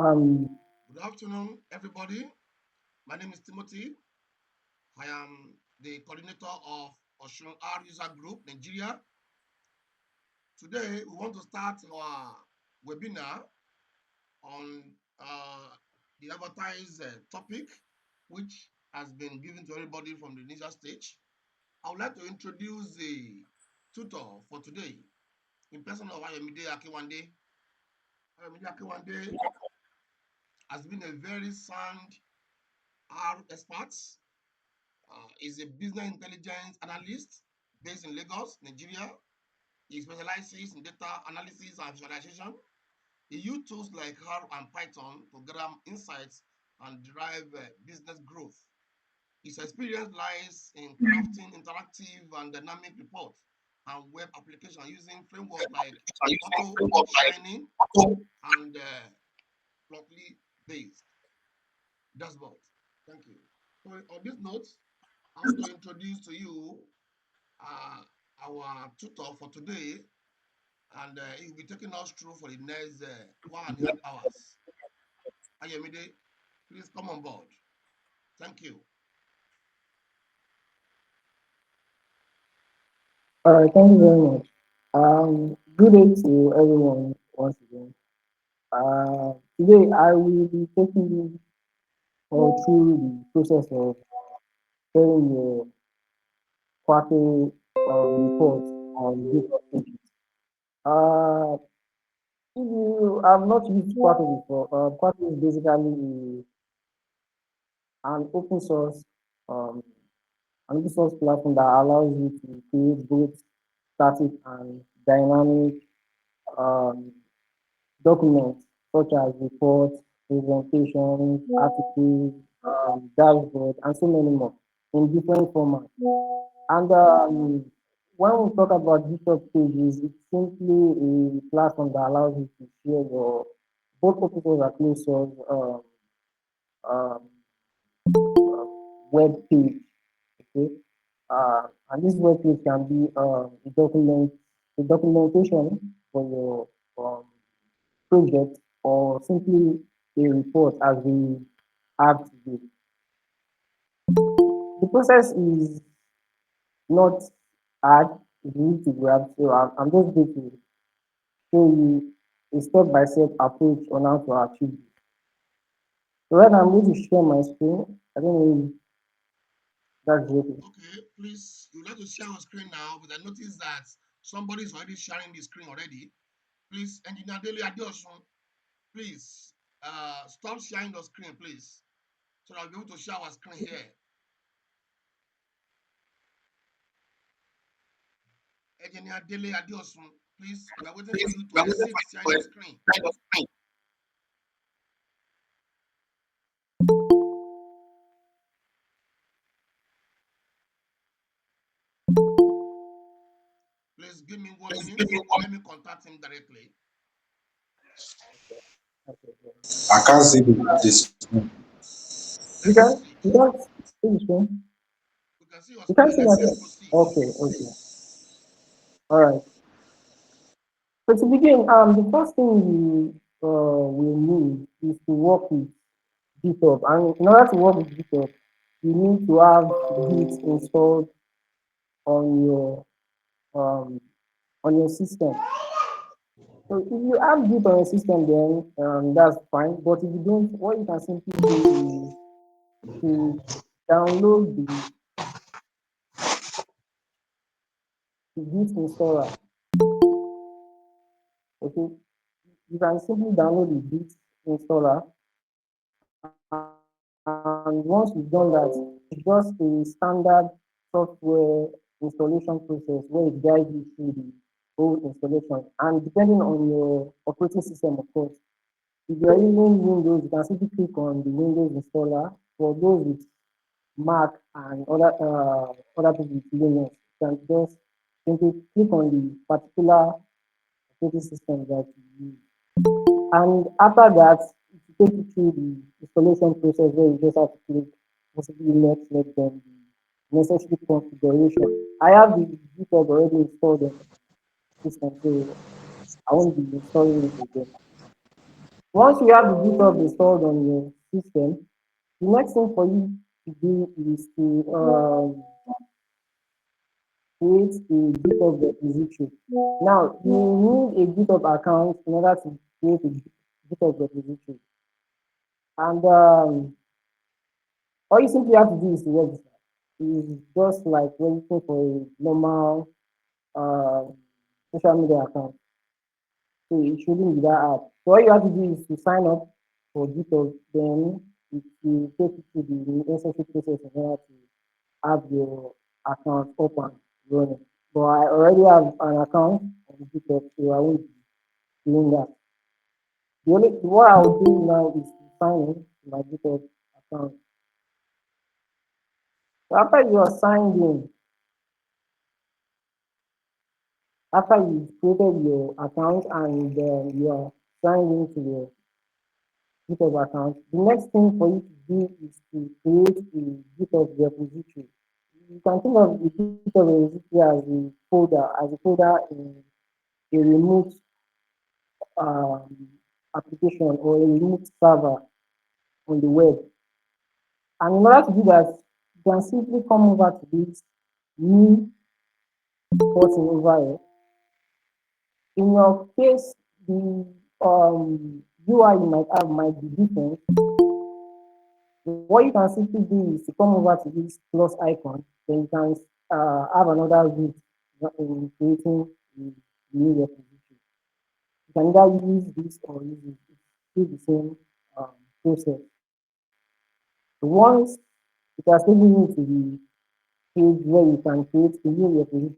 Good afternoon, everybody. My name is Timothy. I am the coordinator of Oshun R User Group, Nigeria. Today, we want to start our webinar on the advertised topic, which has been given to everybody from the initial stage. I would like to introduce the tutor for today in person of AYOMIDE AKINWANDE. AYOMIDE AKINWANDE has been a very sound R expert. Is a business intelligence analyst based in Lagos, Nigeria. He specializes in data analysis and visualization. He uses tools like R and Python to gather insights and drive business growth. His experience lies in crafting interactive and dynamic reports and web application using frameworks like QUARTO, Shining, and Plotly based dashboard. Thank you. So on this note, I want to introduce to you uh, our tutor for today, and he will be taking us through for the next 1.5 hours. Ayomide, please come on board. Thank you. All right, thank you very much. Good day to everyone once again. Today I will be taking you all through the process of sharing your quarterly report on GitHub pages. Uh, if you have not used Quarto before, Quarto is basically an open source um, an open source platform that allows you to create both static and dynamic um, documents such as reports, presentations, articles, dashboard, and so many more in different formats. And when we talk about GitHub pages, it's simply a platform that allows you to share your both open source and closed source um, web page. Okay, and this web page can be a documentation for your project or simply a report as we have today. The process is not hard, it's easy to grab, so I'm just going to show you a step-by-step approach on how to achieve it. So right now I'm going to share my screen. I don't know if that's okay. Okay, please, you like to share on screen now, but I noticed that somebody is already sharing the screen already. Please, Engineer Dele Adeosun, please stop sharing the screen, please, so that I'll be able to share our screen here. Engineer Dele Adeosun, please, we are waiting for you to exit sharing the screen. Please give me 1 minute. Let me contact him directly. I can't see this. You can see the screen? You can see your You can screen. see my Let's screen? proceed. Okay. All right. So to begin, the first thing you will need is to work with GitHub. And in order to work with GitHub, you need to have Git installed on your um, on your system. So if you have Git on your system, then that's fine. But if you don't, what you can simply do is to download the Git installer. Okay, you can simply download the Git installer, and once you've done that, it's just a standard software installation process where it guides you through the whole installation. And depending on your operating system, of course, if you're using Windows, you can simply click on the Windows installer. For those with Mac and other people with Linux, you can just simply click on the particular operating system that you use. And after that, it will take you through the installation process where you just have to click possibly next, let them the necessary configuration. I have the GitHub already installed on the system, so I won't be installing it again. Once you have the GitHub installed on your system, the next thing for you to do is to create a GitHub repository. Now, you need a GitHub account in order to create a GitHub repository. And all you simply have to do is to register. It's just like registering for a normal uh, social media account. So it shouldn't be that hard. So all you have to do is to sign up for GitHub, then it will take you to the necessary process in order to have your account up and running. But I already have an account on GitHub, so I won't be doing that. The only what I'll do now is to sign in to my GitHub account. So after you are signed in, after you've created your account and you are signed into your GitHub account, the next thing for you to do is to create a GitHub repository. You can think of the GitHub repository as a folder in a remote um, application or a remote server on the web. And in order to do that, you can simply come over to this new button over here. In your case, the UI you might have might be different. What you can simply do is to come over to this plus icon, then you can have another route in creating the new repository. You can either use this or use it. It's still the same process. Once it has taken you to the page where you can create a new repository,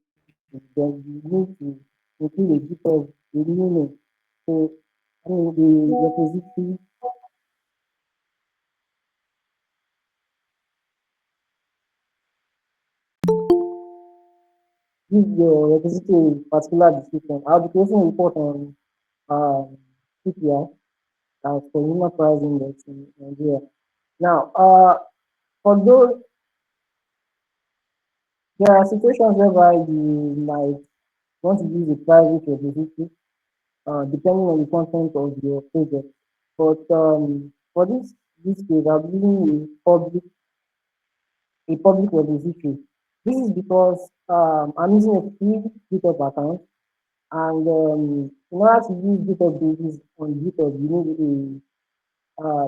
then you need to include a GitHub, a new name. So, I mean, the repository, give your repository a particular description. I'll be creating a report on CPI, as Consumer Price Index in Nigeria. Now, for those, there are situations whereby you might want to use a private repository, depending on the content of your project. But for this case, I'll be using a public repository. This is because I'm using a free GitHub account, and in order to use GitHub pages on GitHub, you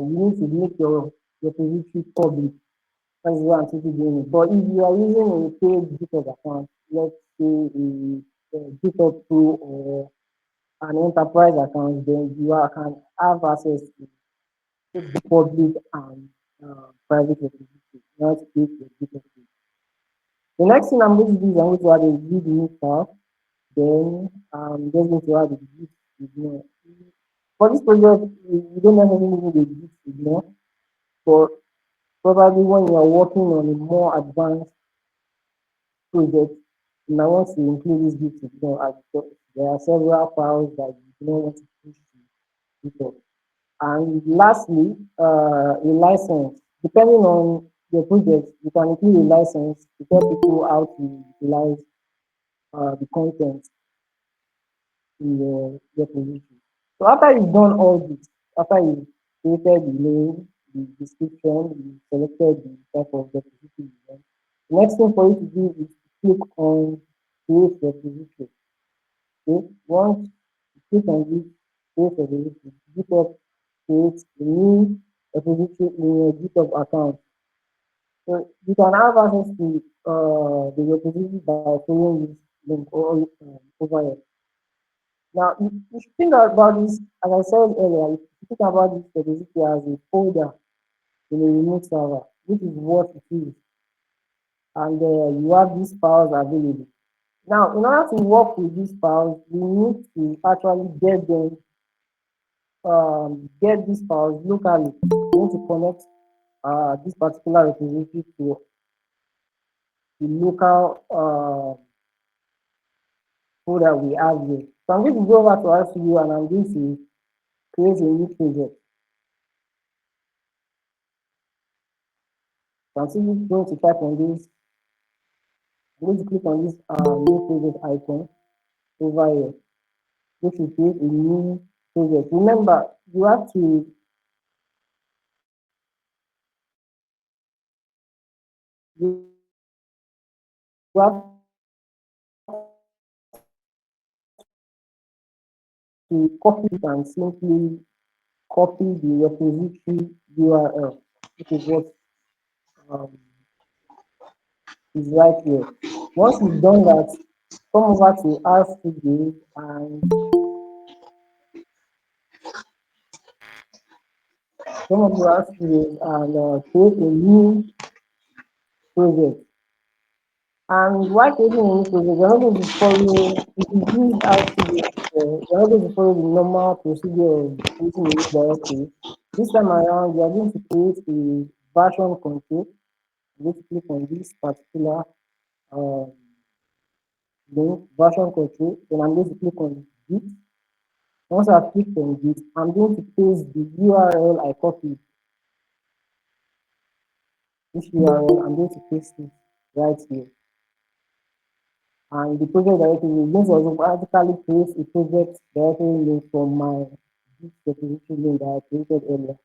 need to make your repository public. That is what I'm simply doing it. But if you are using a paid GitHub account, let's say a GitHub Pro or an enterprise account, then can have access to the public and private repository. Not create your GitHub page. The next thing I'm going to do is I'm going to add a git new file. Then I'm just going to add a git ignore. For this project, you don't necessarily need a git ignore, but probably when you are working on a more advanced project, you might want to include this git ignore as there are several files that you don't want to push to GitHub. And lastly, a license. Depending on your project, you can include a license to tell people how to utilize the content in your repository. So after you've done all this, after you've created the name, the description, you selected the type of repository you want, the next thing for you to do is to click on create repository. Okay? Once you click on this create repository, GitHub creates a new repository in your GitHub account. So you can have access to the repository by following this link over here. Now, you should think about this, as I said earlier, you should think about this repository as a folder in a remote server, which is what it is. And you have these files available. Now, in order to work with these files, we need to actually get these files locally. We need to connect this particular repository to the local folder we have here. So I'm going to go over to RCU and I'm going to create a new project. So I'm simply going to type on this. I'm going to click on this new project icon over here, which will create a new project. Remember, you have to you have to copy it and simply copy the repository URL, which is what um, is right here. Once you've done that, come over to RStudio and come over to RStudio and create a new project. And while creating a new project, you're not going to follow, if you use RStudio before, you're not going to follow the normal procedure of creating a new directory. This time around, you are going to create a version control. I'm going to click on this particular um, link, version control. Then I'm going to click on Git. Once I've clicked on Git, I'm going to paste the URL I copied. This URL, I'm going to paste it right here. And the project directory is going to automatically create a project directory link from my Git repository link that I created earlier.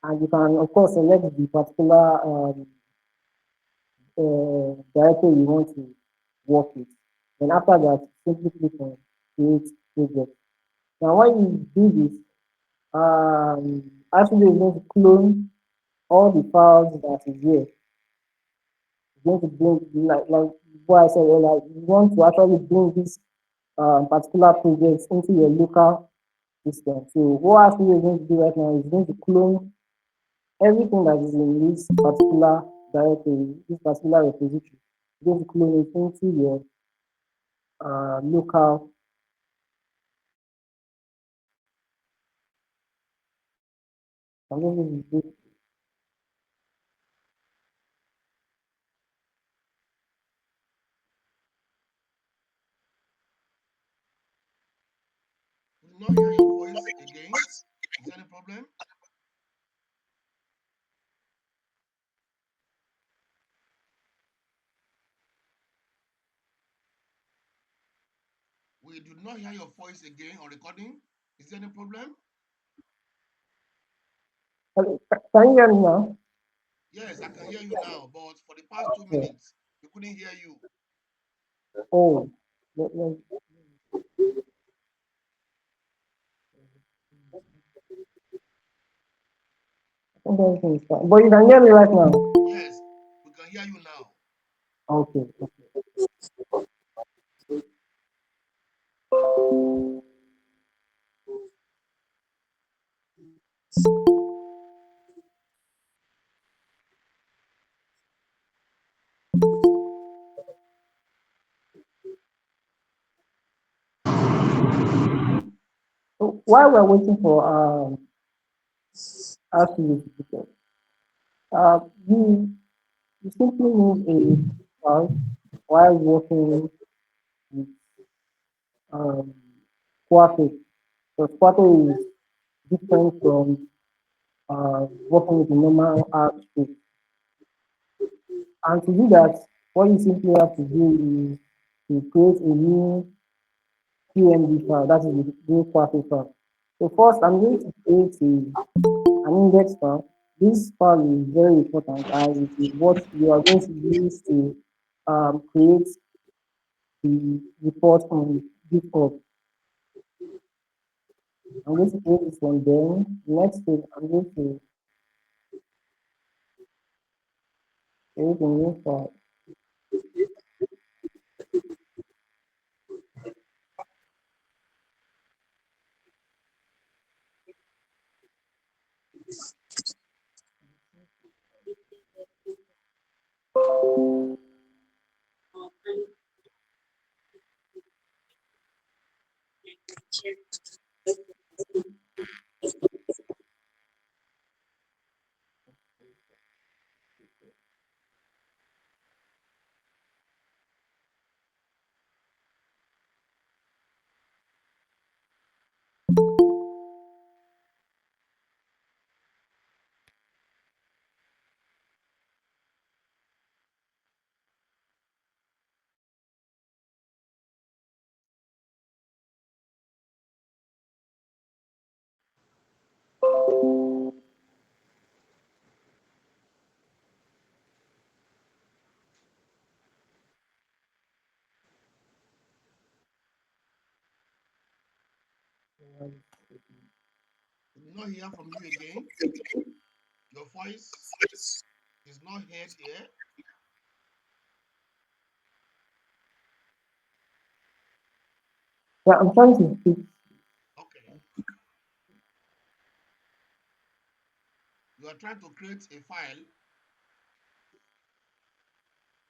And you can, of course, select the particular directory you want to work with. Then after that, simply click on create project. Now, when you do this, actually it's going to clone all the files that is here. It's going to bring, like what I said earlier, you want to actually bring this particular project into your local system. So what actually is going to do right now is going to clone everything that is in this particular directory, this particular repository. It's going to clone it into your local. I'm going to do We did not hear your voice again. Is there any problem? We did not hear your voice again on recording. Is there any problem? Okay, can you hear me now? Yes, I can hear you now, but for the past two Yeah. minutes, we couldn't hear you. Oh, I think everything is fine. But you can hear me right now. Yes, we can hear you now. Okay. So while we're waiting for us to be prepared, uh, you you simply need a file while working with um, QUARTO. So QUARTO is different from working with the normal art script. And to do that, what you simply have to do is to create a new QMD file, that is the new QUARTO file. So first, I'm going to create an index file. This file is very important as it is what you are going to use to create the report on GitHub. I'm going to create this one. Then next thing, I'm going to create a new file. We did not hear from you again. Your voice is not heard here. Yeah, I'm trying to speak. Okay. You are trying to create a file.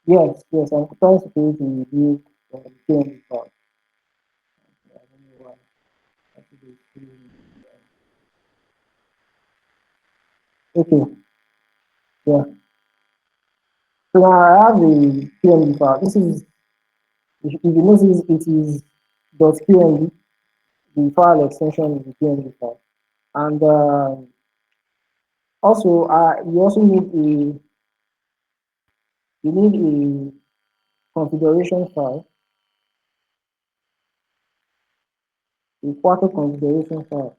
Yes, yes, I'm trying to create a new PNG file. I don't know why. I think it's okay, yeah. So now I have the PNG file. This is, if you notice, it is .png. The file extension is the PNG file. And also, you also need a configuration file, a QUARTO configuration file.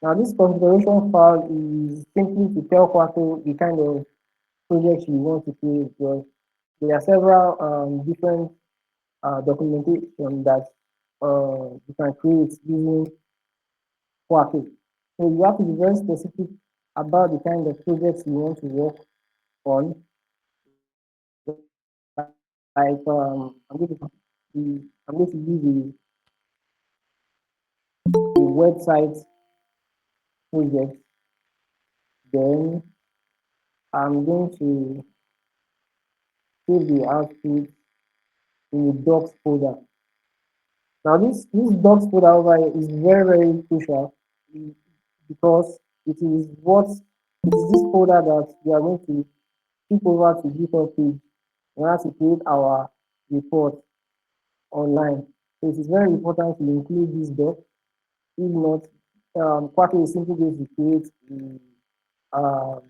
Now, this configuration file is simply to tell QUARTO the kind of projects you want to create, because there are several different documentation that you can create using QUARTO. So you have to be very specific about the kind of projects you want to work on. Like I'm going to use a website project. Then I'm going to save the output in a docs folder. Now this docs folder over here is very crucial, because it is this folder that we are going to flip over to GitHub page in order to create our report online. So it is very important to include this doc. If not, Quaco is simply going to create um,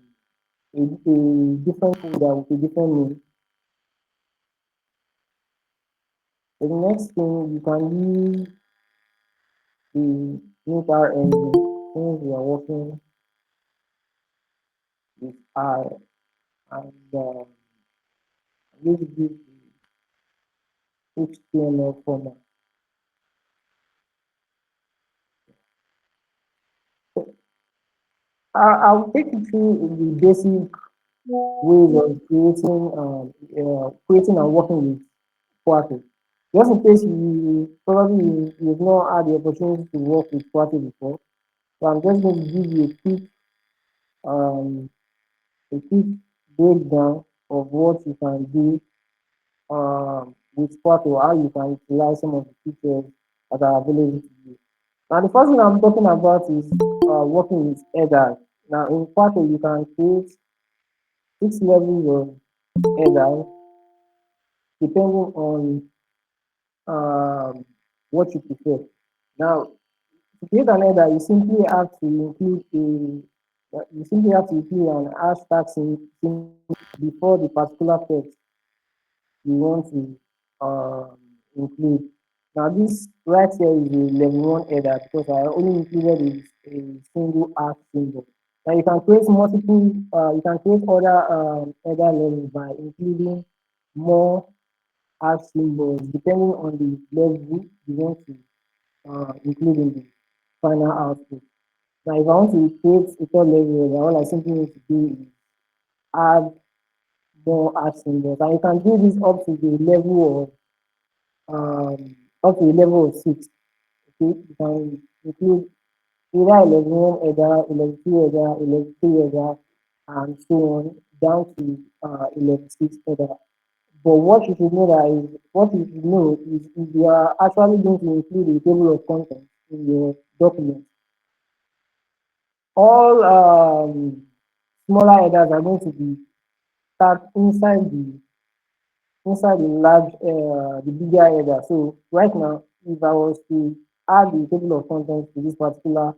a different folder with a different name. The next thing, you can use the Notepad engine since we are working with R, and I'm going to give the HTML format. So I'll take you through the basic ways of creating and working with Quarto. Just in case you've not had the opportunity to work with Quarto before, so I'm just going to give you um, a quick breakdown of what you can do with Quarto, how you can utilize some of the features that are available to you. Now, the first thing I'm talking about is working with headers. Now, in Quarto, you can create 6 levels of headers depending on what you prefer. Now, to create an header, you simply have to include an hashtag before the particular text you want to include. Now, this right here is a level one header because I only included a single hash symbol. Now, you can create other header levels by including more hash symbols depending on the level you want to include in the final output. Now, if I want to create a third level, all I simply need to do is add more hash symbols. And you can do this up to a level of 6. Okay, you can include either 11 header, 11 header, 11 header, and so on down to 11 header. But what you should know is if you are actually going to include a table of contents in your document, all smaller headers are going to be start inside the bigger header. So right now, if I was to add the table of contents to this particular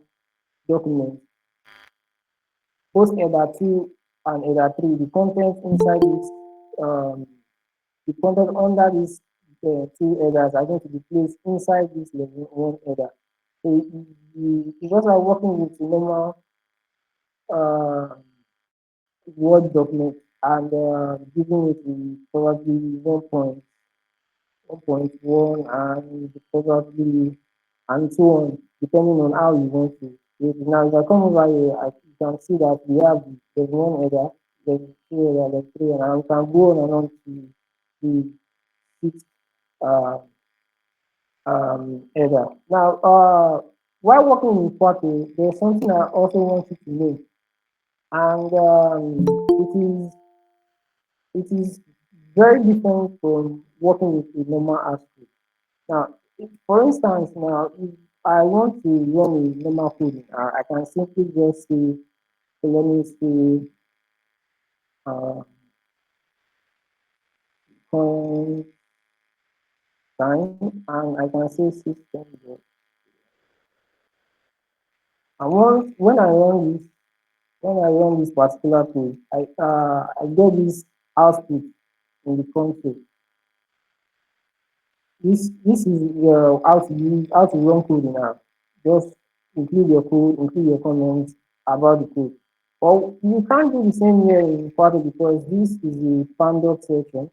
document, both header 2 and header 3, the content inside this, the content under this two headers are going to be placed inside this level one header. So it's just like working with a normal uh, Word document and giving it probably 1.1 and probably and so on, depending on how you want to create it. Now, if I come over here, you can see that we have there's one header, there's two header, there's three, and we can go on and on to the sixth uh, header. Now, while working with Quarto, there's something I also want you to know, and it is very different from working with a normal ASCII. Now, for instance, now if I want to run a normal code, I can simply just say, so let me say, uh, time, and I can say system. And once when I run this particular code, I get this output in the console. This is how to run code now. Just include your code, include your comments about the code. But you can't do the same here in Quarto because this is a standard section.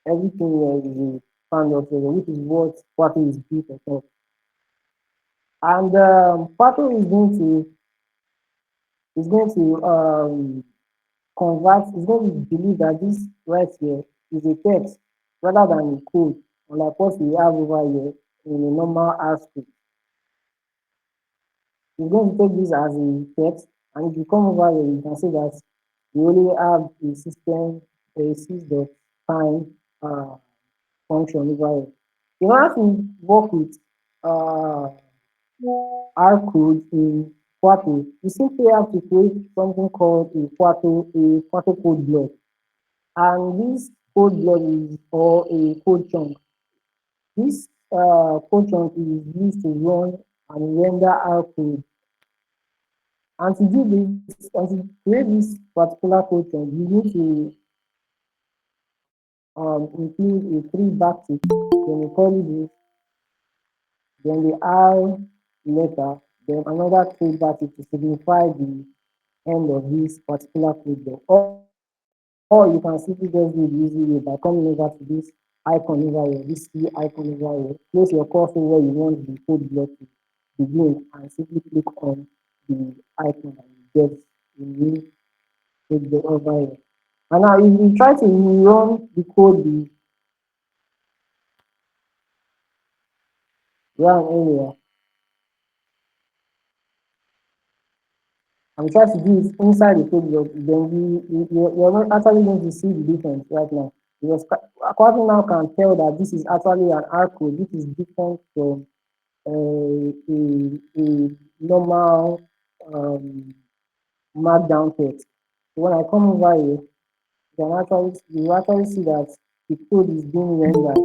Everything here is a standard section, which is what Quarto is built on. And Quarto is going to convert, is going to believe that this right here is a text rather than a code, unlike what we have over here in a normal ASCII. You're going to take this as a text, and if you come over here, you can see that we only have a system, a sys.time uh, function over here. In order to work with uh, R code in Quarto, you simply have to create something called a Quarto code block. And this code block is or a code chunk. This code chunk is used to run and render R code. And to do this, and to create this particular code chunk, you need to include a three backtick, then a curly brace, then the R letter, then another three backtick to signify the end of this particular code block. Or you can simply just do the easy way by coming over to this icon over here, this C icon over here, place your cursor where you want the code block to begin and simply click on the icon and you get a new code block over here. And now if you try to run the code the run area and try to do it inside the code block, then you're not actually going to see the difference right now. Because Quadrant now can tell that this is actually an R code, which is different from a normal markdown text. So when I come over here, you actually see that the code is being rendered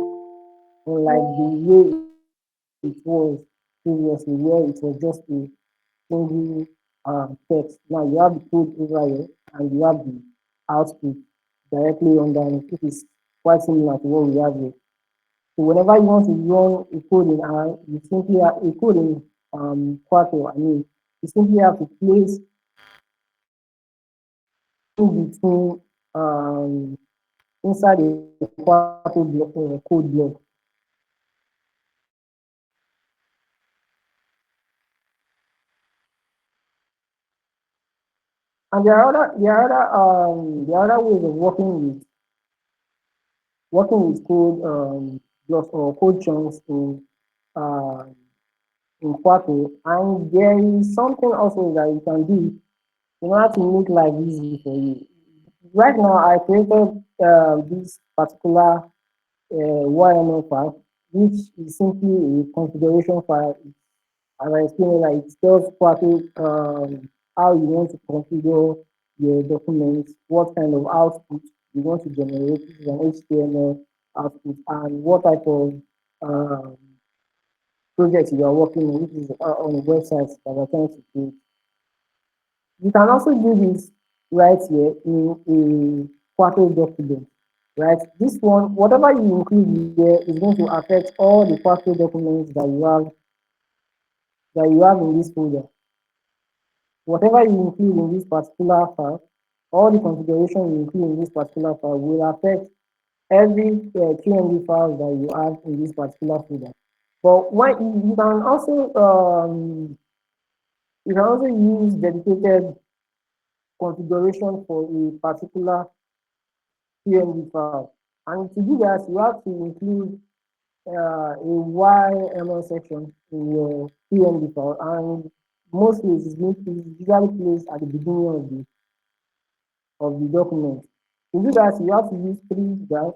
unlike the way it was previously, where it was just a single text. Now you have the code over here and you have the output directly underneath, which is quite similar to what we have here. So whenever you want to run a code in R, you simply have a code in Quarto, you simply have to place in between inside a Quarto code block. And there are other ways of working with code blocks or code chunks uh, in Quarto. And there is something also that you can do in order to make life easy for you. Right now, I created this particular YML file, which is simply a configuration file. As I explained, like it tells Quarto how you want to configure your documents, what kind of output you want to generate, which is an HTML output, and what type of um, project you are working on, which is on a website that we're trying to create. You can also do this right here in a Quarto document. right? This one, whatever you include here is going to affect all the QUARTO documents that you have in this folder. Whatever you include in this particular file, all the configuration you include in this particular file will affect every QMD file that you have in this particular folder. But when you can also use dedicated configuration for a particular QMD file. And to do that, you have to include a YML section in your QMD file, and mostly it's usually placed at the beginning of the document. To do that, you have to use three dash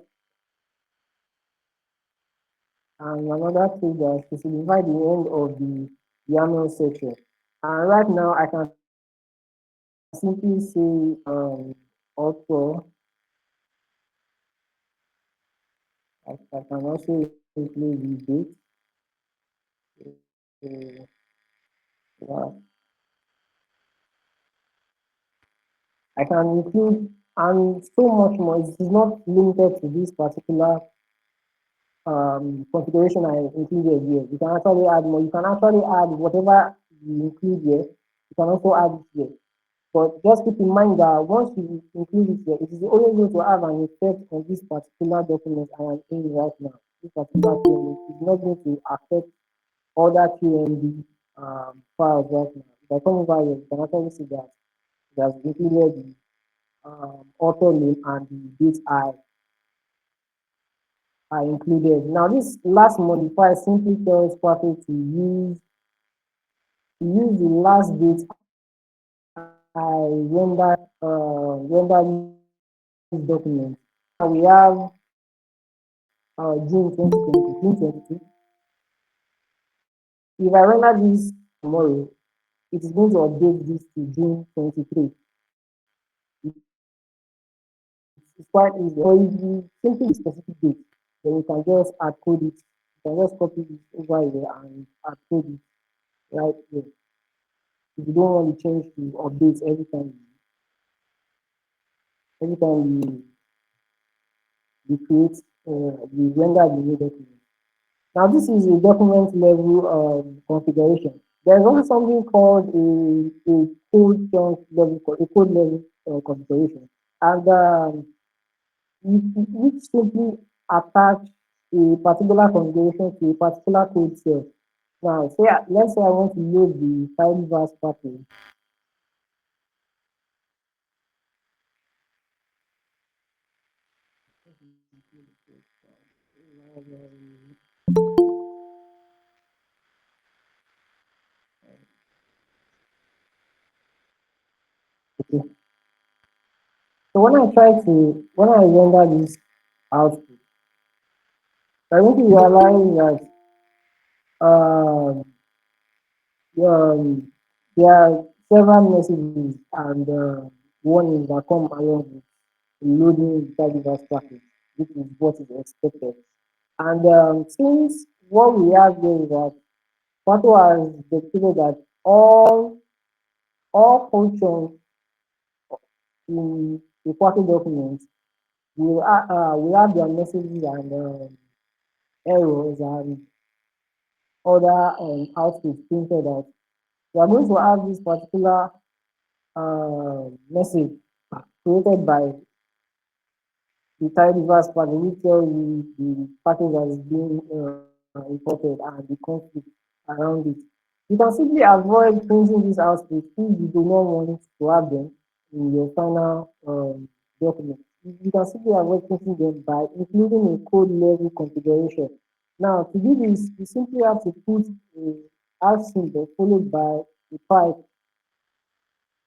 and another three dash to signify the end of the YAML section. And right now, I can simply say author. I can also include the date. Yeah. I can include and so much more. It is not limited to this particular configuration I included here. You can actually add more. You can actually add whatever you include here. You can also add it here. But just keep in mind that once you include it here, it is only going to have an effect on this particular document I am in right now. This particular QMB is not going to affect other QMB files right now. If I come over here, you can actually see that it has included the author name and the date I included. Now, this last modifier simply tells Quarto to use the last date I render this document. Now we have June 2020, June 22. If I render this tomorrow, it is going to update this to June 23. It's quite easy. Or if you simply specific date, then you can just add code it. You can just copy it over here and add code it right here. If you don't want to change to updates every time you create you render the new document. Now this is a document level configuration. There's also something called a code chunk level a code level configuration, and which simply attach a particular configuration to a particular code cell. Now, let's say I want to load the file verse package. Okay. So when I render this output, I want to realize that um, there are several messages and warnings that come along with loading the device package, which is what is expected. And since what we have here is that Pato has dictated that all functions in the Pato document will have their messages and errors and other outputs printed out. We are going to have this particular message created by the tidy verse package, which tells you the package that is being imported and the conflict around it. You can simply avoid printing these outputs if you do not want to have them in your final document. You can simply avoid printing them by including a code level configuration. Now, to do this, you simply have to put a hash symbol followed by a pipe.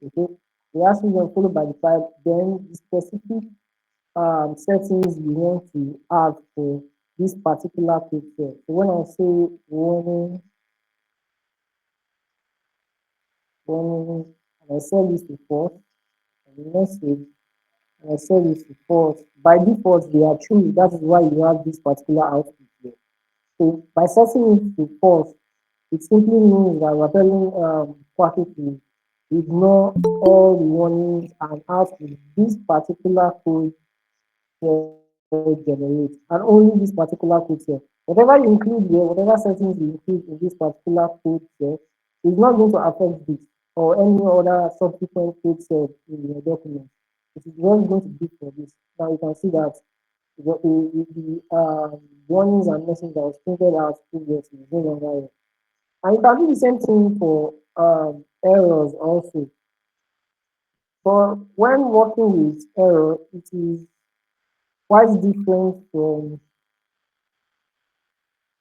Okay, the hash symbol followed by the pipe, then the specific settings you want to add for this particular picture. So when I say warning, and I set this to false, and the message, and I set this to false. By default, they are true. That is why you have this particular output here. So by setting it to false, it simply means that we're telling Quacky to ignore all the warnings and output this particular code here before it generates, and only this particular code cell. Whatever you include here, whatever settings you include in this particular code cell is not going to affect this or any other subsequent code cell in your document. It is just going to be for this. Now you can see that the warnings and messages that was printed out previously is no longer here. And you can do the same thing for errors also. But when working with error, it is quite different from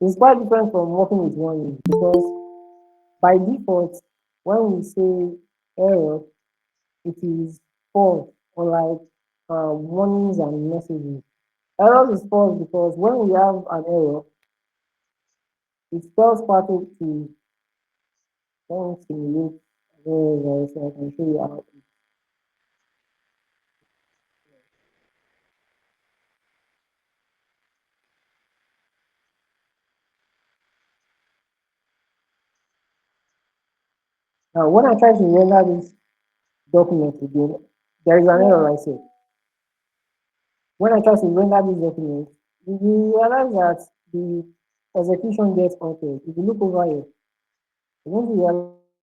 it's quite different from working with warnings because by default, when we say error, it is false, unlike warnings and messages. Errors is false because when we have an error, it tells Patrick to let me simulate an error so I can show you how. Now, when I try to render this document again, there is an error I say. When I try to render this document, you realize that the execution gets altered. If you look over here, you're going to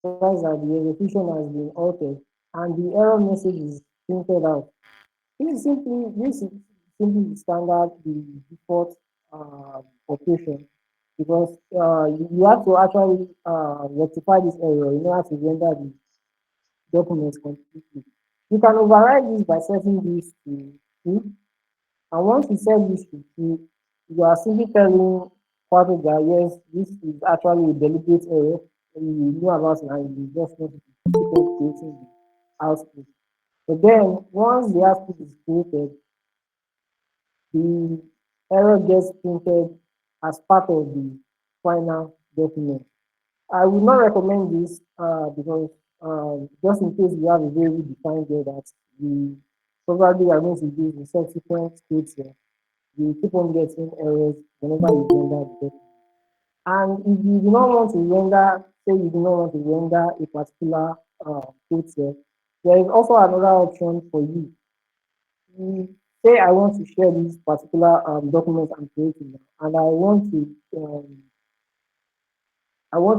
realize that the execution has been altered and the error message is printed out. This is simply the standard, the default operation because you have to actually rectify this error in order to render the document completely. You can override this by setting this to true. And once you set this to true, you are simply telling Quato that yes, this is actually a deliberate error. And you know about it and you just want to keep on creating the output. But then once the output is created, the error gets printed as part of the final document. I would not recommend this because just in case you have a very defined way that you probably are going to use the subsequent codes here, you keep on getting errors whenever you render the document. And if you do not want to render, say you do not want to render a particular code here, there is also another option for you. You say I want to share this particular document I'm creating now, and I want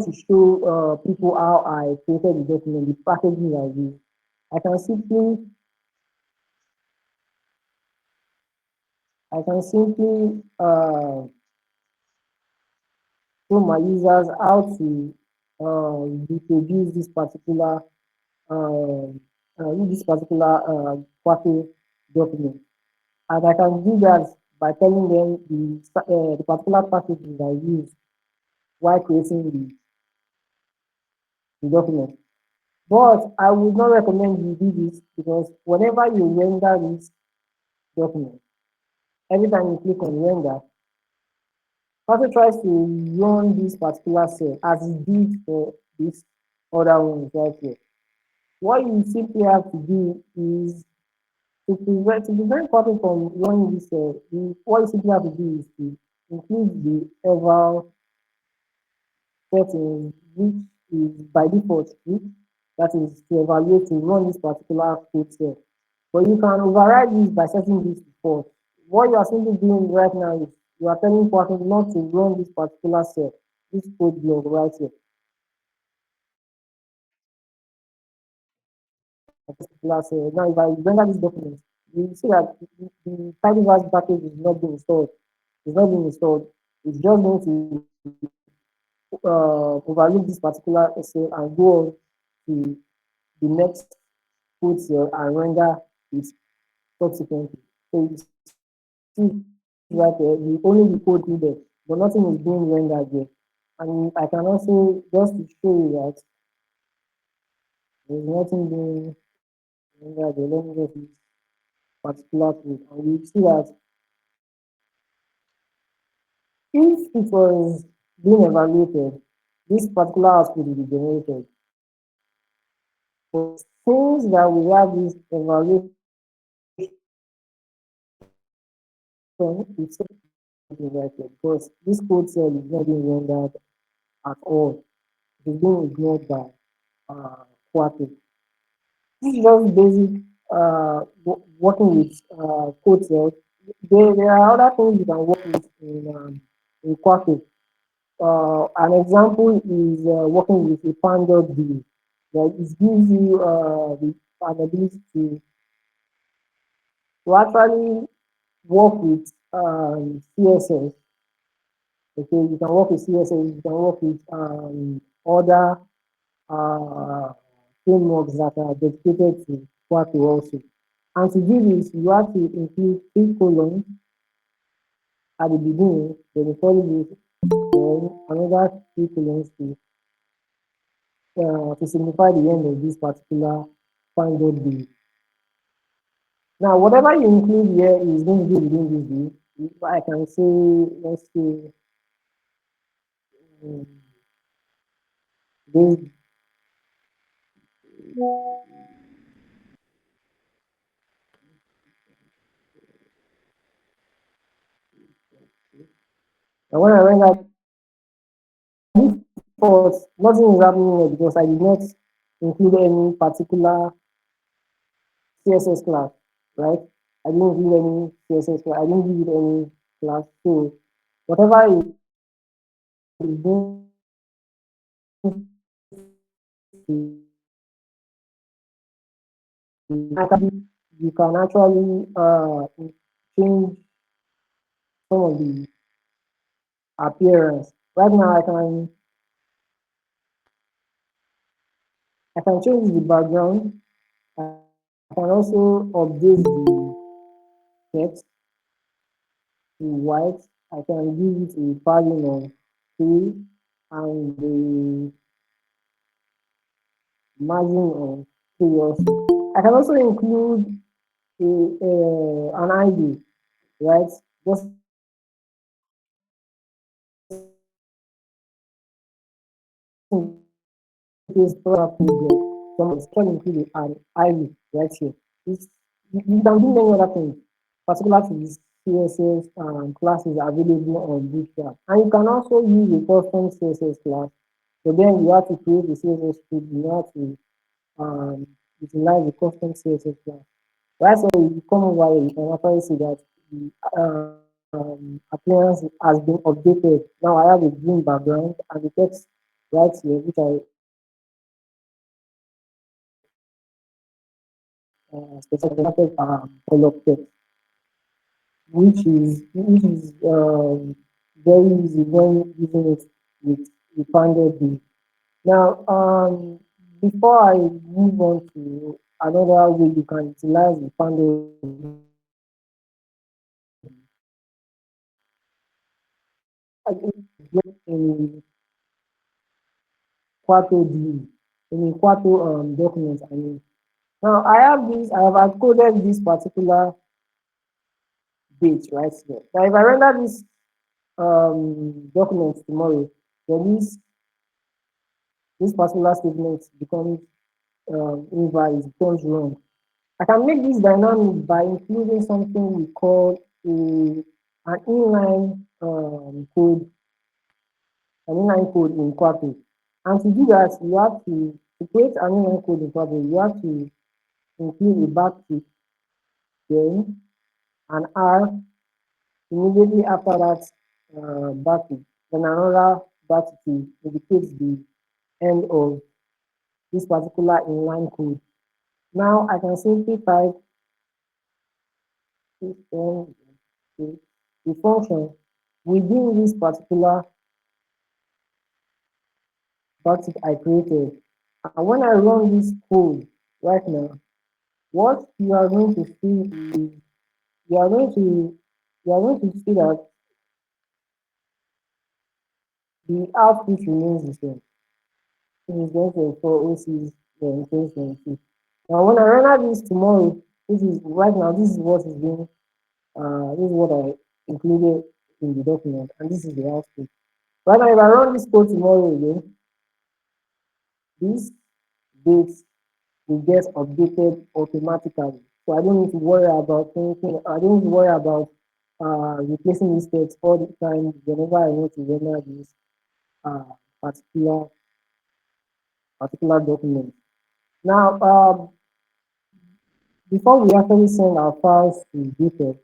to show people how I created the document, the packaging I use. I can simply show my users how to reproduce this particular Quato document, and I can do that by telling them the particular packaging I use while creating the document. But I would not recommend you do this because whenever you render this document, every time you click on render, Python tries to run this particular cell as it did for this other one right here. What you simply have to do is to prevent Python from running this cell, what you simply have to do is to include the eval setting, which is by default true, that is to evaluate to run this particular code cell. But you can override this by setting this to false. What you are simply doing right now is you are telling Python not to run this particular cell, this code block right here. Particular cell. Now, if I render this document, you see that the tidyverse package is not being installed. It's not being installed. It's just going to overlook this particular cell and go on to the next code cell and render it subsequently. So you see right there, the only the code needed, but nothing is being rendered yet. And I can also just to show you that there's nothing being rendered there. Let me just use particular code, and we see that if it was being evaluated, this particular output will be generated. But since that we have this evaluation, it's right here because this code cell is not being rendered at all. It is being ignored by Quarto. This is just basic working with code cells. there are other things you can work with in QUARTO. An example is working with a panel view. That it gives you an ability to actually work with CSS. Okay, you can work with CSS, you can work with other uh, frameworks that are dedicated to QUARTO also. And to do this, you have to include three columns at the beginning, then the following then another three columns to signify the end of this particular funded bill. Now, whatever you include here is going to be within this bill. If I can say, let's say, um, this, and when I render default, nothing is happening here because I did not include any particular CSS class, right? I didn't include any CSS class, I didn't give it any class. So whatever is going to you can actually change some of the appearance. Right now, I can change the background. I can also update the text to white. I can give it a padding of 3 and the margin of 3 also. I can also include an ID, right? Just in case program problem, some include an ID right here. It's, you can do many other things, particular to this CSS classes available on Bootstrap. And you can also use a custom CSS class. So then you have to create a CSS script, you have to utilize the custom CSS class. Right, so you come over here, you can actually see that the appearance has been updated. Now I have a green background and the text right here, which I specified color text, which is very easy when using it with the panel view. Now, before I move on to another way you can utilize the panel in Quarto D, in a Quarto document. I mean, now I have encoded this particular date right here. Now, if I render this document tomorrow, then this particular statement becomes invalid, becomes wrong. I can make this dynamic by including something we call an inline code, an inline code in Quarto. And to do that, you have to create an inline code in Quarto, you have to include a backtick, then an R immediately after that backtick, then another backtick indicates the end of this particular inline code. Now I can simply type system the function within this particular backtick I created. And when I run this code right now, what you are going to see is you are going to you are going to see that the output remains the same. It is going to for OCs in 2022. Now when I run this tomorrow, this is right now, this is what is being this is what I included in the document, and this is the output. Right now, if I run this code tomorrow again, this date will get updated automatically. So I don't need to worry about anything. I don't need to worry about replacing these text all the time whenever I want to render this uh, particular particular document. Now, before we actually send our files to GitHub,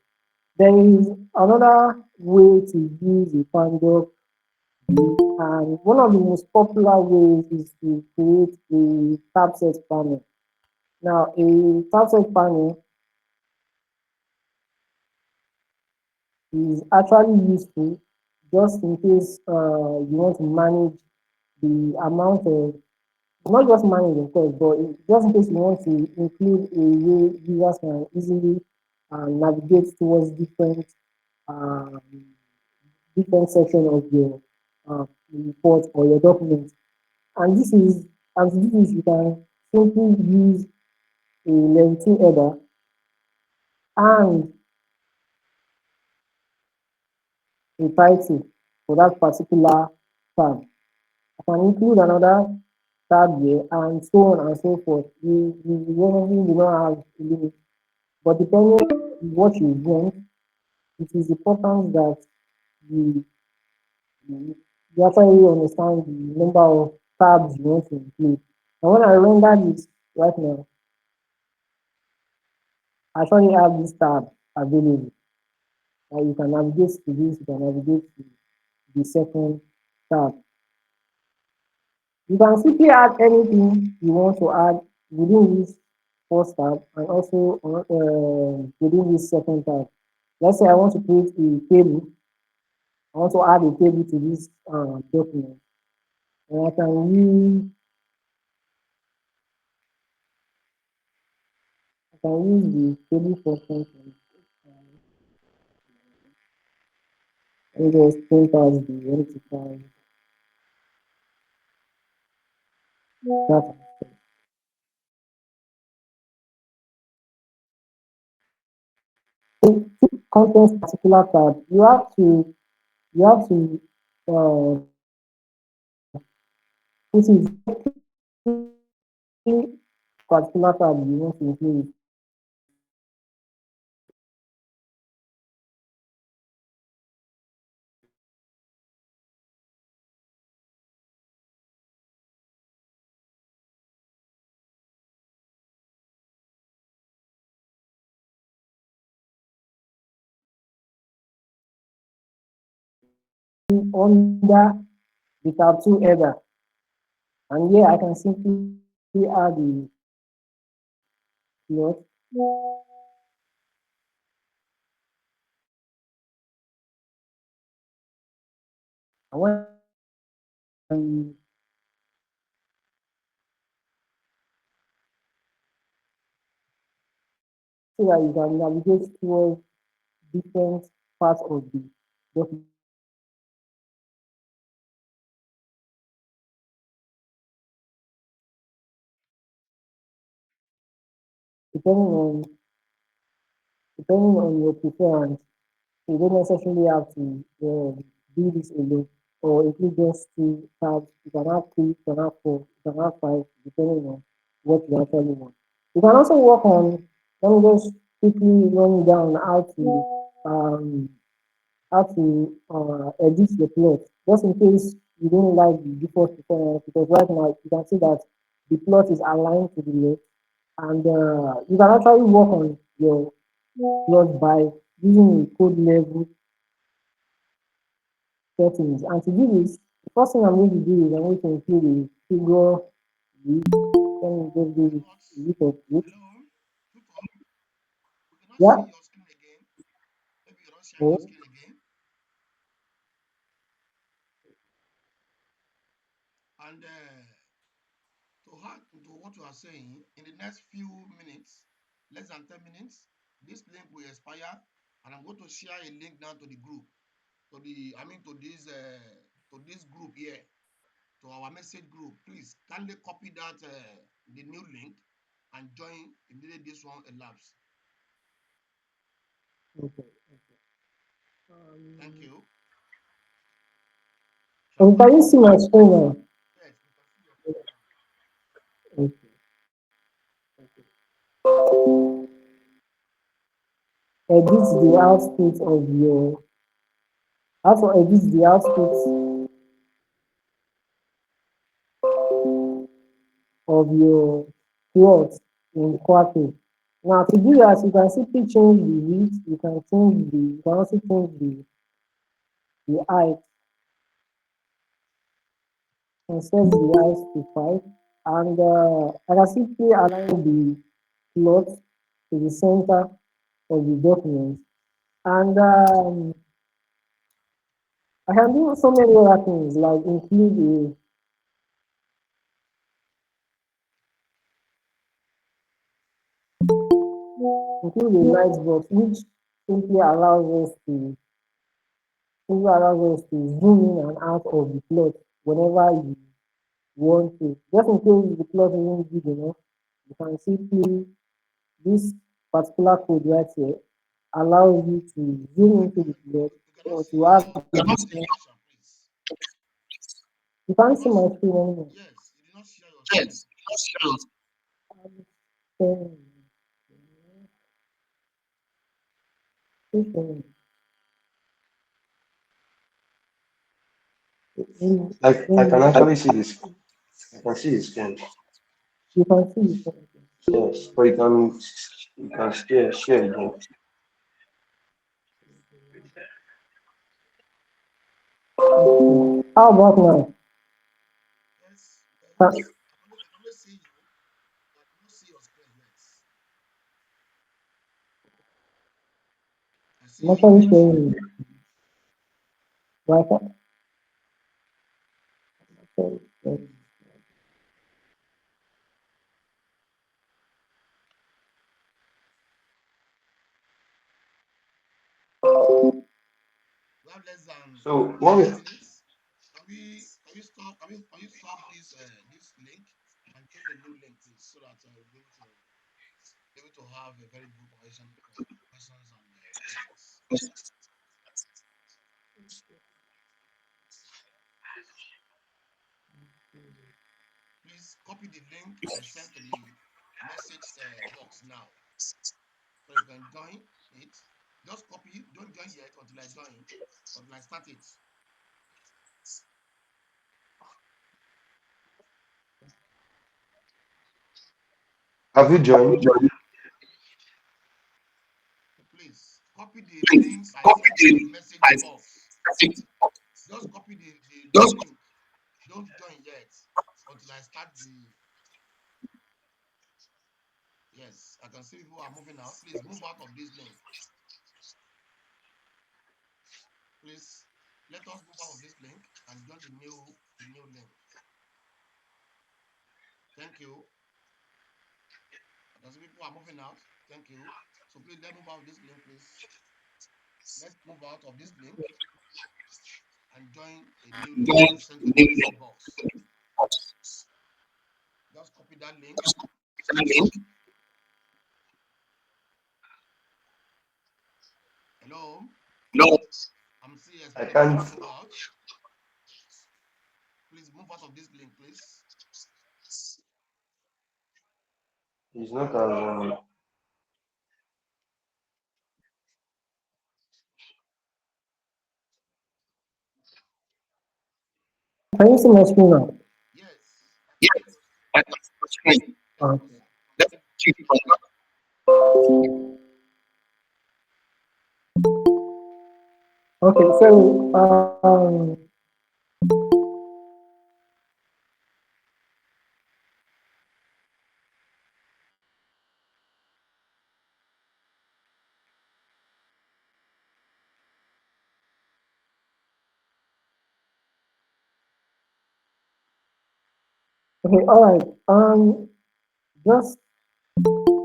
There is another way to use a panel, and one of the most popular ways is to create a tab set panel. Now, a tab set panel is actually useful just in case you want to manage the amount of, not just manage of course, but just in case you want to include a way users can easily navigate towards um, different section of your report or your document. And this is, and to do this, you can simply use a level 2 header and a title for that particular tab. I can include another tab here and so on and so forth. You generally do not have a limit, but depending on what you want, it is important that you, you actually understand the number of tabs you want to include. And when I render this right now, I actually have this tab available. You can navigate to this, you can navigate to the second tab. You can simply add anything you want to add within this first tab and also within this second tab. Let's say I want to create a table. I want to add a table to this document. And I can use the table function and just print out the rectified data. Content particular tab, you have to put it particular tab you want to include. Under the tab 2 header, and here I can simply add the plot. And when you so that you can navigate towards different parts of the document depending on depending on your preference. You don't necessarily have to do this alone or include just two tabs. You can have three, you can have four, you can have five, depending on what you actually want. You can also work on, let me just quickly run down how to edit your plot, just in case you don't like the default performance, because right now you can see that the plot is aligned to the left, and you can actually work on your plot by using a code level settings. And to do this, the first thing I'm going to do is I'm going to include a figure width. Let me just give it Tutor, a width of width. hello, Tutor, we cannot Yeah. see your screen again. Maybe you're not sharing your So, screen again. And to add to what you are saying, in the next few minutes, less than 10 minutes, this link will expire, and I'm going to share a link now to the group, to this group here, to our message group. Please kindly copy that the new link and join immediately this one elapses. okay. Thank you. Shall And we can you continue? see my screen now? Yes, we can see your screen now. Okay. Edit the output of your, how to edit the output of your plot in QUARTO. Now to do that, you can simply change the width, you can also change the height and set the height to 5. And I can simply align the plot to the center of the document. And I can do so many other things like include a light box which simply allows us to zoom in and out of the plot whenever you want to. Just in case the plot isn't big enough, you can simply this particular code right here allows you to zoom into the plot We cannot or see to have your a different. presentation, please. You You can't did see not. my screen anymore. Yes, you did not share your screen. Um, I can actually see this. I can see his screen. you can see it. Yes, but you can share again. How about now? Yes, Can, I can only see you, but I cannot see your screen yet. I see I'm your actually image. showing you. Right? We have less than So what we 5 minutes. Can we stop this link and join a new link, please, so that we'll be able to have a very good conversation for questions and answers. Please copy the link I sent to the message box now, so you can join it. Just copy. Don't join yet until I start it. have you joined? Please copy the link I sent to the message box. Just copy the link. Don't join yet until I start the. Yes, I can see people are moving out. Please move out of this link. Please let us move out of this link and join the new link. Thank you. I can see people are moving out. Thank you. So please let's move out of this link, please. Let's move out of this link and join a new link I sent to the message box. Just copy that link. Hello. I'm seeing I expecting people can't. to move out. Please move out of this link, please. He's not as Can you see my screen now? Yes, I can see your screen. Let's Uh, proceed from now. okay, so okay, all right. Just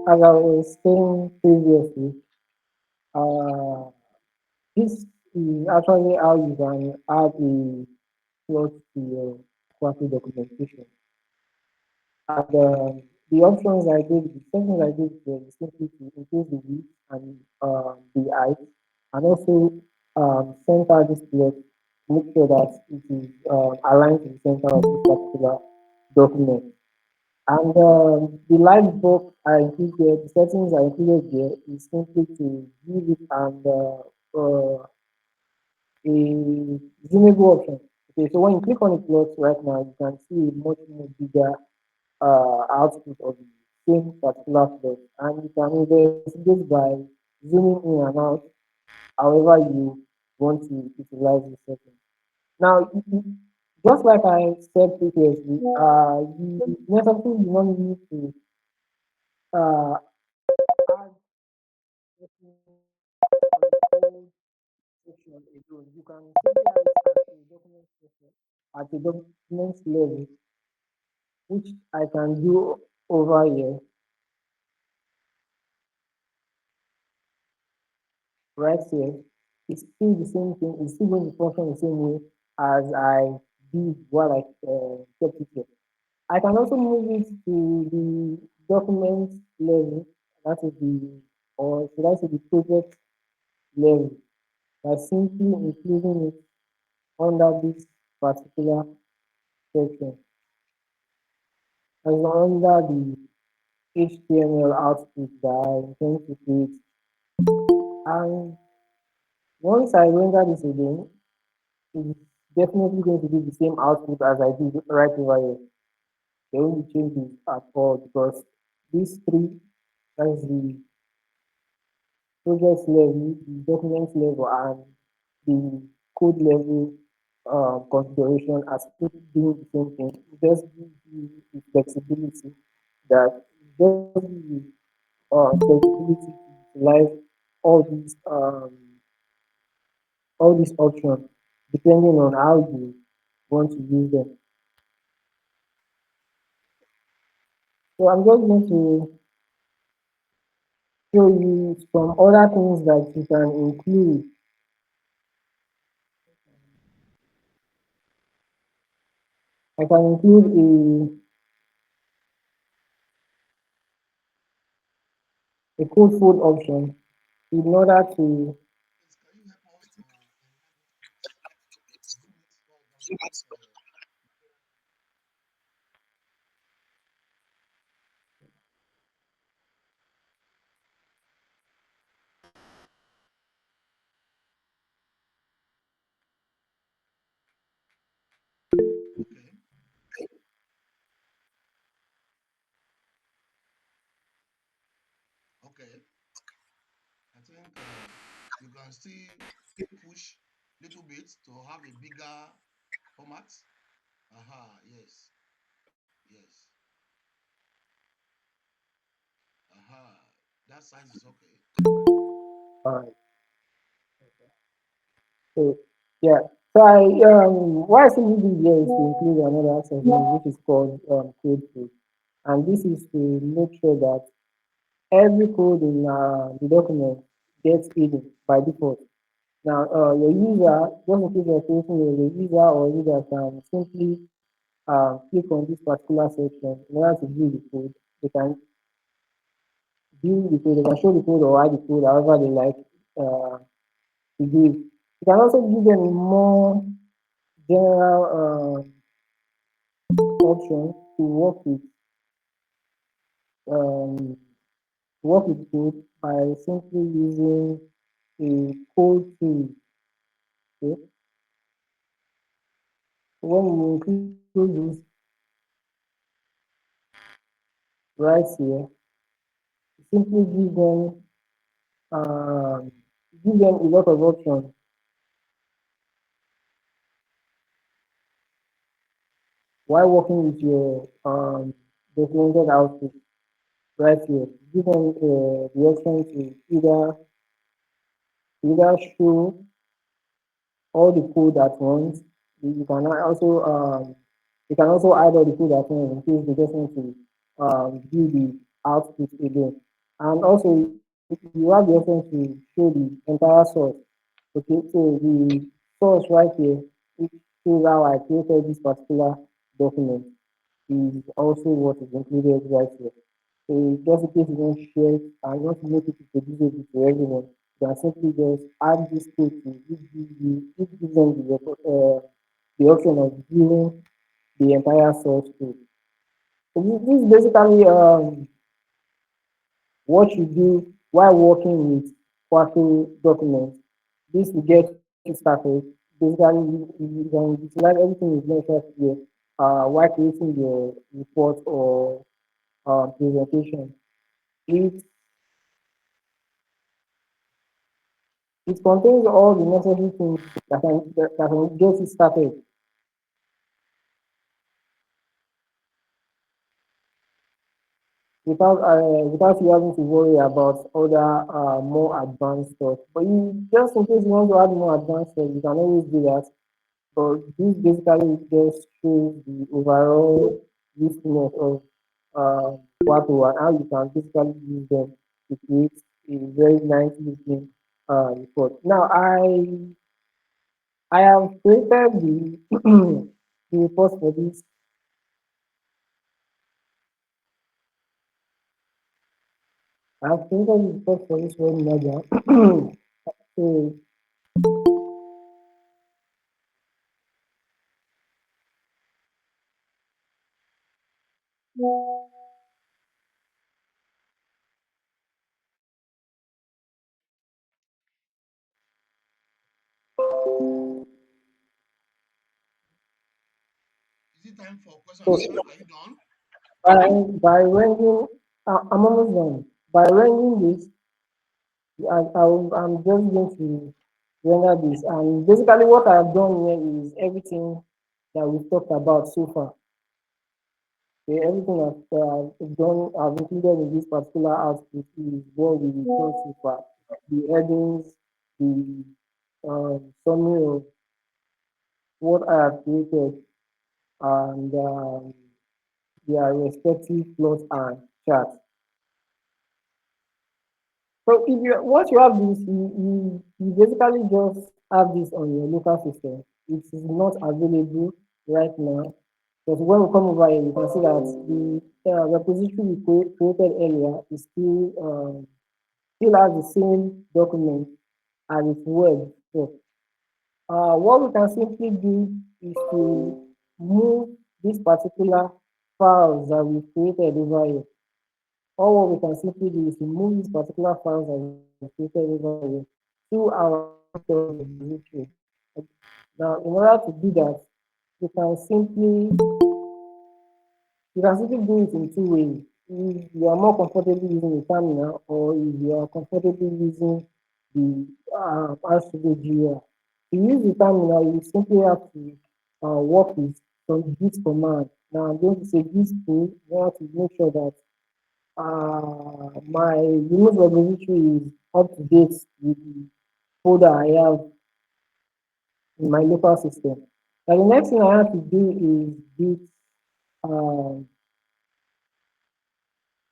as I was saying previously, uh, this is actually how you can add a plot to your quarterly documentation. And the options I gave, the settings I gave were simply to increase the width and the height, and also center this plot, make sure that it is aligned to the center of this particular document. And the live book I included, the settings I included there is simply to give it a zoomable option. Okay, so when you click on the plot right now, you can see a much more bigger output of the same particular flood, and you can investigate by zooming in and out however you want to utilize the setting. Now, just like I said previously, you necessarily do not need to add settings on the whole section alone. You can simply add it at a document section, at a document level, which I can do over here, right here. It's still the same thing. It's still going to function the same way as I did while I kept it here. I can also move it to the document level, that is the, or should I say the project level, by simply including it under this particular section, as under the HTML output that I intend to create. And once I render this again, it's definitely going to be the same output as I did right over here. The only change is at all because these three, that's the project level, the document level, and the code level configuration as people doing the same thing. It just gives you the flexibility that just gives you flexibility to utilize all these all these options depending on how you want to use them. So I'm just going to show you some other things that you can include. I can include a code fold option in order to Please, can you help us to zoom it so I can see it clearer? Okay, okay. I think you can still push little bit to have a bigger format. Aha, yes, yes. Aha, that size is okay. uh, so yeah. So I why I simply do here is to include another segment which is called code fold, and this is to make sure that every code in the document gets hidden by default. Now, your user, just in case you're creating a user or user can simply click on this particular section in order to view the code. They can view the code, they can show the code or hide the code however they like to do it. You can also give them a more general option to um, work with code by simply using a code tool. Okay? When you include this right here, simply um, give them a lot of options while working with your documented output right here. Give them the option to either show all the code at once. You can also you can also add all the code at once in case they just want to view the output again. And also you have the option to show the entire source. Okay, so the source right here, which shows how I created this particular document, is also what is included right here. So just in case you want to share it and you want to make it reproducible to everyone, you can simply just add this code to which gives them the option of viewing the entire source code. So this is basically what you do while working with QUARTO documents. This will get you started. Basically, you can utilize everything you've mentioned here while creating your report or presentation. It it contains all the necessary things that can get it started without you having to worry about other more advanced stuff. But you just in case you want to add more advanced stuff, you can always do that. But this basically just shows the overall usefulness of QUARTO and how you can basically use them to create a very nice looking report. Now I have created the the report for this. I have created the report for this webinar. So Is it time for question and so answer? Are you done? by rendering, I'm almost done. By rendering this, I'm just going to render this. And basically, what I've done here is everything that we've talked about so far. Okay, everything I've done, I've included in this particular output is what we return so far. The headings, the summary of what I have created, and their respective plots and charts. So if you once you have this, you basically just have this on your local system. It is not available right now. Because when we come over here, you can see that the repository we created earlier is still has the same document as its web. So what we can simply do is to move these particular files that we created over here. Or what we can simply do is to move these particular files that we created over here to our desktop repository. Now, in order to do that, you can simply you can simply do it in two ways. If you are more comfortable using a terminal, or if you are comfortable using the RStudio GUI. To use the terminal, you simply have to work with some git command. Now, I'm going to say git pull. You have to make sure that my remote repository is up to date with the folder I have in my local system. Now, the next thing I have to do git um,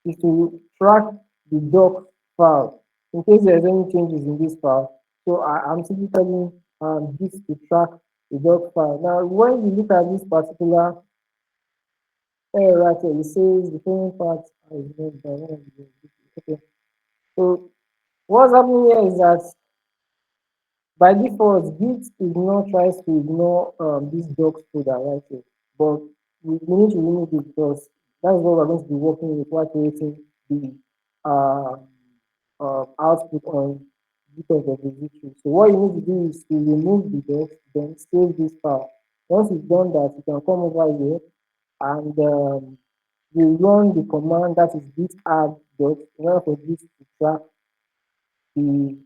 is to track the doc file in case there's any changes in this file. So I'm simply telling Git to track the doc file. Now, when you look at this particular error right here, it says the following part is made by one of the okay. So what's happening here is that by default, Git tries to ignore this docs folder right here, but we need to remove it because that's what we're going to be working with while creating the uh, output on GitHub repository. So what you need to do is to remove the docs, then save this file. Once you've done that, you can come over here and you run the command that is git add docs in order for this to track the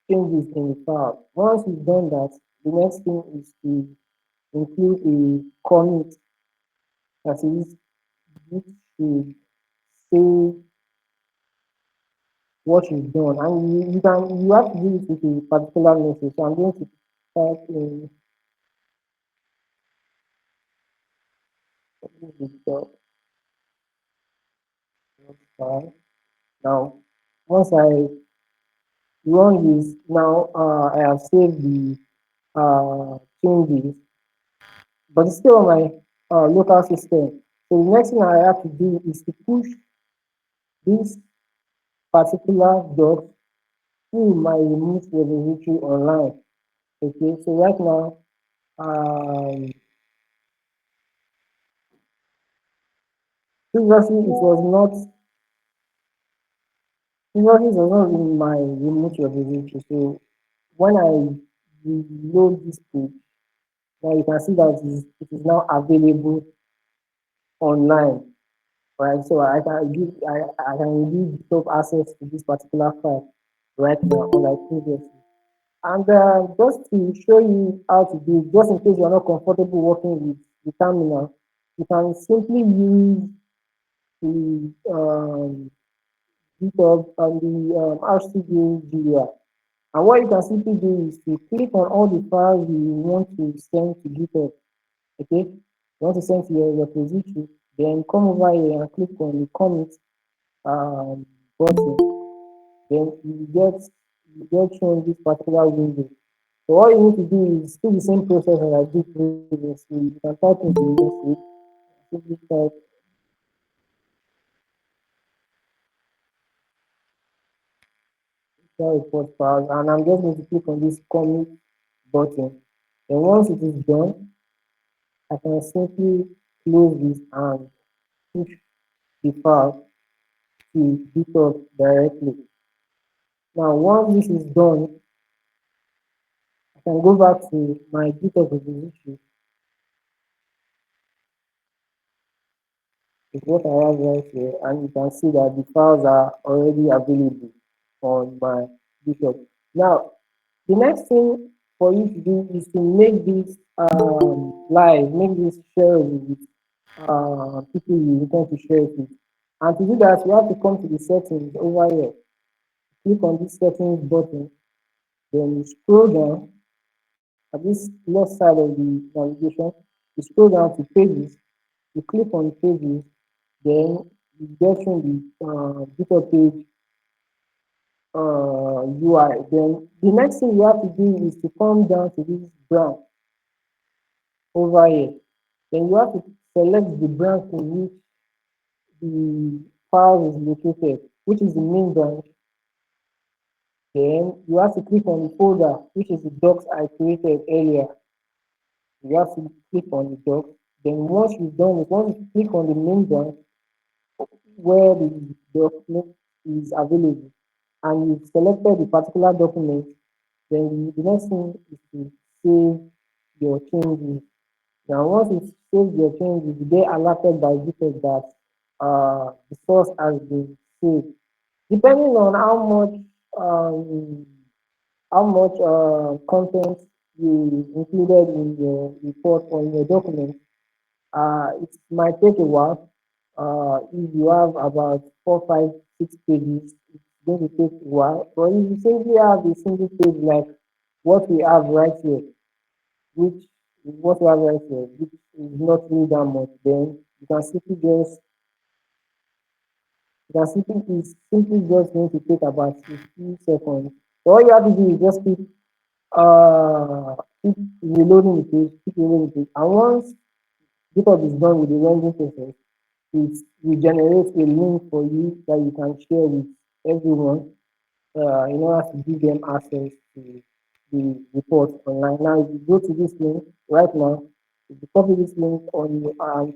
changes in the file. Once you've done that, the next thing is to include a commit that is git should say what you've done. And you have to do it with a particular message. So I'm going to type in the dot file. Now, once I run this, now I have saved the changes, but it's still on my local system. So the next thing I have to do is to push this particular doc through my remote repository online. Okay, so right now, previously it was not previously it was not in my remote repository. So when I reload this page, now you can see that it is now available online. right? So I can give GitHub access to this particular file right now, unlike previously. And just to show you how to do it, just in case you're not comfortable working with the terminal, you can simply use the GitHub and the RCD GUI. And what you can simply do is to click on all the files you want to send to GitHub. Okay, you want to send to your repository, then come over here and click on the commit button. Then you get shown this particular window. So all you need to do is still the same process as I did previously. You can type in the message, simply type share report files, and I'm just going to click on this commit button. Then once it is done, I can simply close this and push the file to GitHub directly. Now, once this is done, I can go back to my GitHub repository with what I have right here, and you can see that the files are already available on my GitHub. Now, the next thing for you to do is to make this live, make this shareable with people you intend to share it with. And to do that, you have to come to the settings over here. Click on this settings button, then you scroll down at this left side of the navigation. You scroll down to pages, you click on pages, then you get from the GitHub page UI. Then the next thing you have to do is to come down to this branch over here. Then you have to select the branch in which the file is located, which is the main branch. Then you have to click on the folder, which is the docs I created earlier. You have to click on the docs. Then once you've done it, once you click on the main branch where the document is available and you've selected the particular document, then the next thing is to save your changes. Now, once you save your changes, you get alerted by GitHub that the source has been saved. Depending on um, how much content you included in your report or in your document, it might take a while. If you have about 4, 5, 6 pages, it's going to take a while. But if you simply have a single page like what we have right here, which is what we have right here, which is not really that much, then it's simply just going to take about 15 seconds. So all you have to do is just keep reloading the page, keep reloading the page. And once GitHub is done with the rendering process, it will generate a link for you that you can share with everyone in order to give them access to the report online. Now, if you go to this link right now, if you copy this link on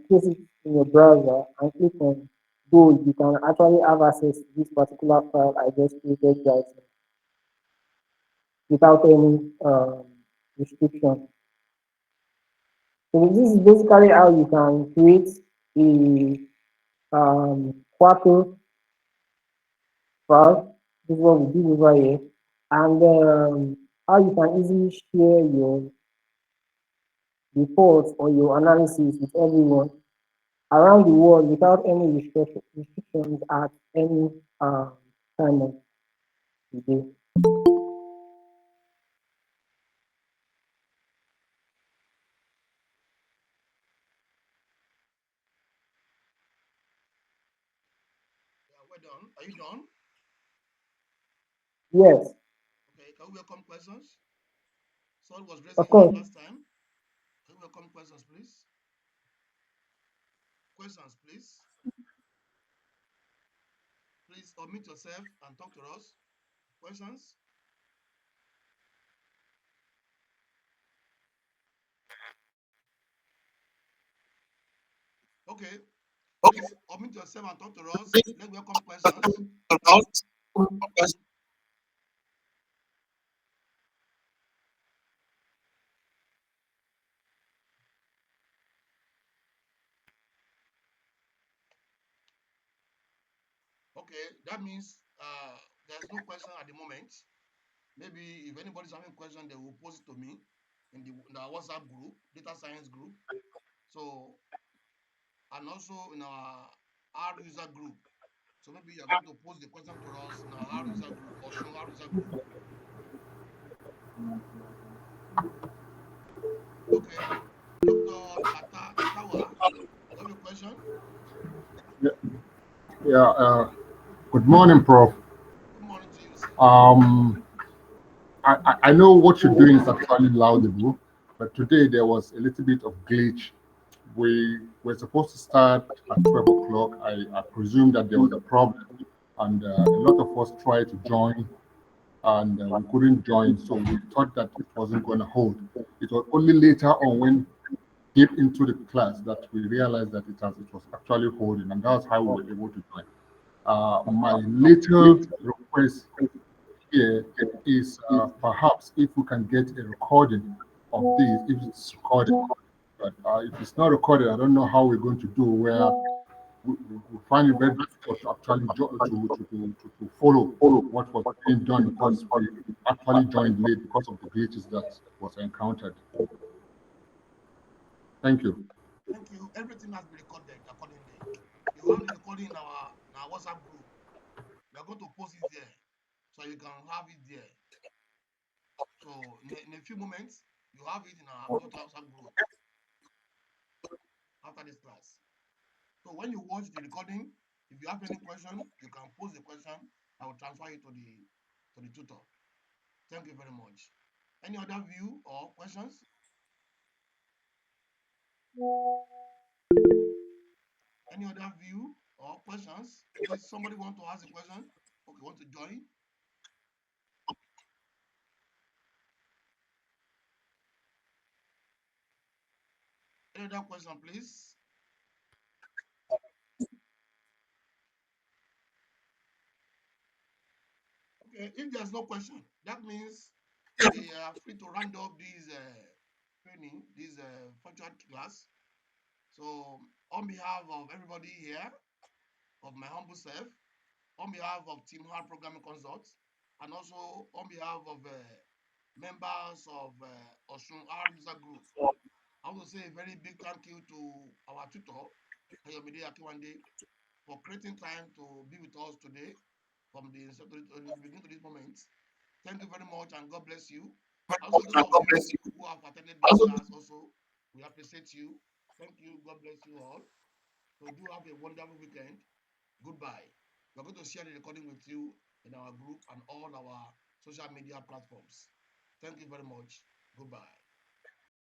place it in your browser and click on go, you can actually have access to this particular file I just created right now without any restriction. So this is basically how you can create a QUARTO file. This is what we did over here. And how you can easily share your reports or your analysis with everyone around the world without any restrictions at any time of the day. Yeah, well done. Are you done? Yes, Okay, can we welcome questions? Someone was of raising hand course. last time. Can we welcome questions, please? Questions, please. Please unmute yourself and talk to us. Questions? Okay, please unmute yourself and talk to us. Let's welcome questions. Okay, that means there's no question at the moment. Maybe if anybody's having a question, they will post it to me in our WhatsApp group, data science group. So, and also in our R user group. So maybe you're going to post the question to us in our R user group or show R user group. Okay, Dr. Tatawa, you have a question? Yeah, yeah, good morning, Prof. Good morning to you, sir. Um, I know what you're doing is actually laudable, but today there was a little bit of glitch. We were supposed to start at 12 o'clock. I presume that there was a problem, and a lot of us tried to join, and we couldn't join, so we thought that it wasn't going to hold. It was only later on when deep into the class that we realized that it was actually holding, and that's how we were able to join. My little request here is perhaps if we can get a recording of this, if it's recorded. But if it's not recorded, I don't know how we're going to do. Where we find it very difficult to actually to follow what was being done because we actually joined late because of the glitches that was encountered. Thank you. Thank you. Everything has been recorded accordingly. You have the recording in our WhatsApp group. We are going to post it there so you can have it there. So in a few moments, you have it in our WhatsApp group after this class. So when you watch the recording, if you have any question, you can post the question. I will transfer it to the tutor. Thank you very much. Any other view or questions? Any other view or questions? Please, somebody want to ask a question? Okay, want to join? Any other question, please? Okay, if there's no question, that means we are free to round up this training, this virtual class. So, on behalf of everybody here, of my humble self, on behalf of Team Hard Programming Consults, and also on behalf of members of Oshun R User Group, I want to say a very big thank you to our tutor, AYOMIDE AKINWANDE, for creating time to be with us today from the beginning to this moment. Thank you very much and God bless you. Also, those of you who have attended this class, also, we appreciate you. Thank you. God bless you all. So, do have a wonderful weekend. Goodbye. We're going to share the recording with you in our group and all our social media platforms. Thank you very much. Goodbye.